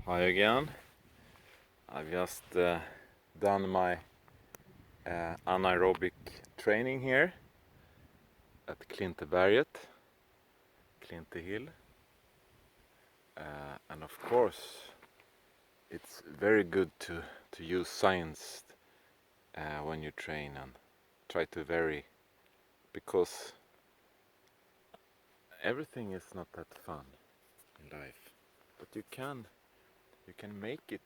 Hi again. I've just done my anaerobic training here at Klinteberget, Klinte Hill. And of course, it's very good to use science when you train and try to vary, because everything is not that fun in life, but you can make it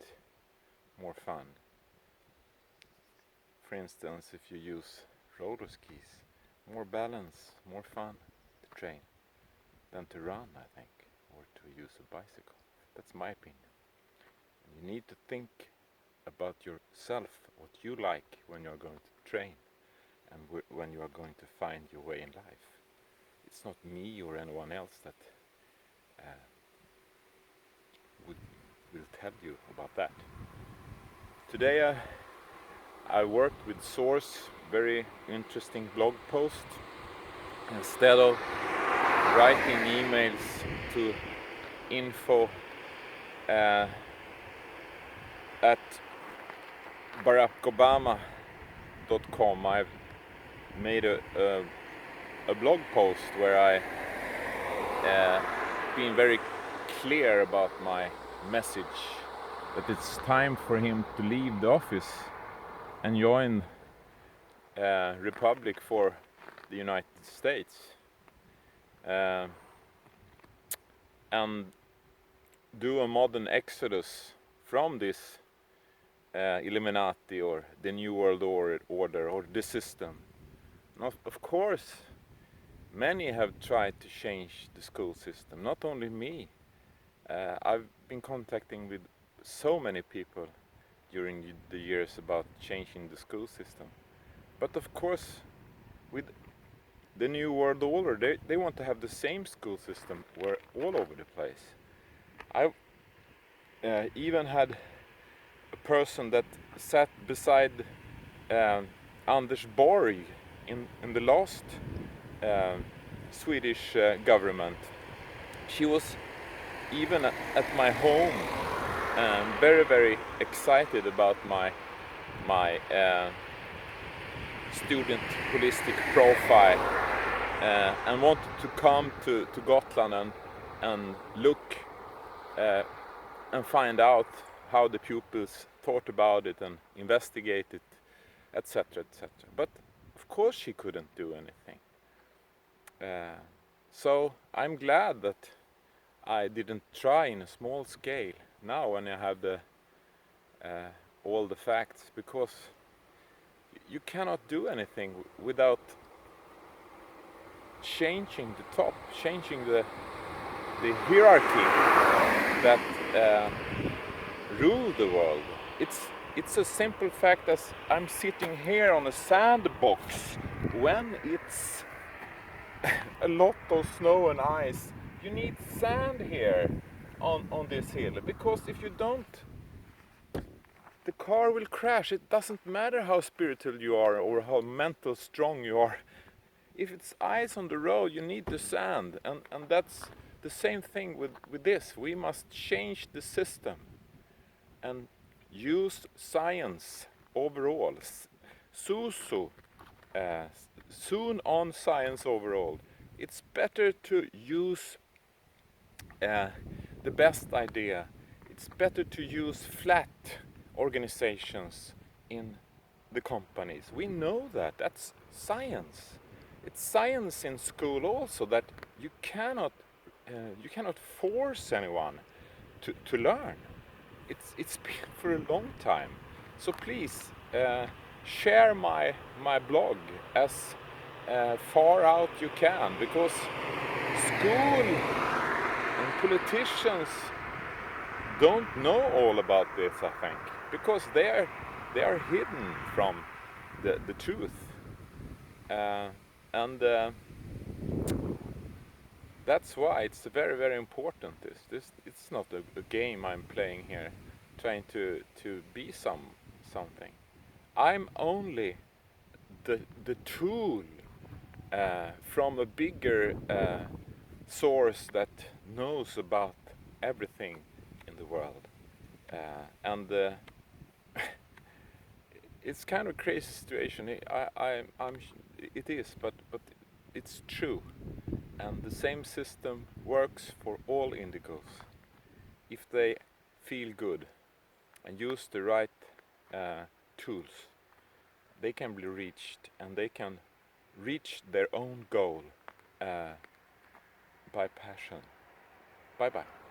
more fun. For instance, if you use roller skis, more balance, more fun to train than to run, I think, or to use a bicycle. That's my opinion. You need to think about yourself, what you like when you're going to train and when you are going to find your way in life. It's not me or anyone else that will tell you about that. Today I worked with Source, very interesting blog post. Instead of writing emails to info at barackobama.com, I've made a blog post where I been very clear about my message, that it's time for him to leave the office and join Republic for the United States, and do a modern exodus from this Illuminati or the New World Order or the system. Now, of course, many have tried to change the school system, not only me. I've been contacting with so many people during the years about changing the school system. But of course, with the New World Order, they want to have the same school system where all over the place. I even had a person that sat beside Anders Borg in the last Swedish government. She was even at my home very, very excited about my student holistic profile, and wanted to come to Gotland and look and find out how the pupils thought about it and investigate it, etc., etc. But of course she couldn't do anything. So I'm glad that I didn't try in a small scale now when I have all the facts, because you cannot do anything without changing the top, changing the hierarchy that rule the world. It's a simple fact as I'm sitting here on a sandbox when it's a lot of snow and ice. You need sand here on this hill, because if you don't, the car will crash. It doesn't matter how spiritual you are or how mental strong you are. If it's ice on the road, you need the sand, and that's the same thing with this. We must change the system and use science overall. SUSU, soon on science overall. It's better to use the best idea. It's better to use flat organizations in the companies. We know that. That's science. It's science in school also, that you cannot force anyone to learn. It's been for a long time. So please share my blog as far out you can, because school and politicians don't know all about this, I think, because they are hidden from the truth, and that's why it's very, very important. It's not a game I'm playing here, trying to be something. I'm only the tool from a bigger source that knows about everything in the world. And it's kind of a crazy situation. It is, but it's true. And the same system works for all indigos. If they feel good and use the right tools, they can be reached, and they can reach their own goal by passion. Bye bye.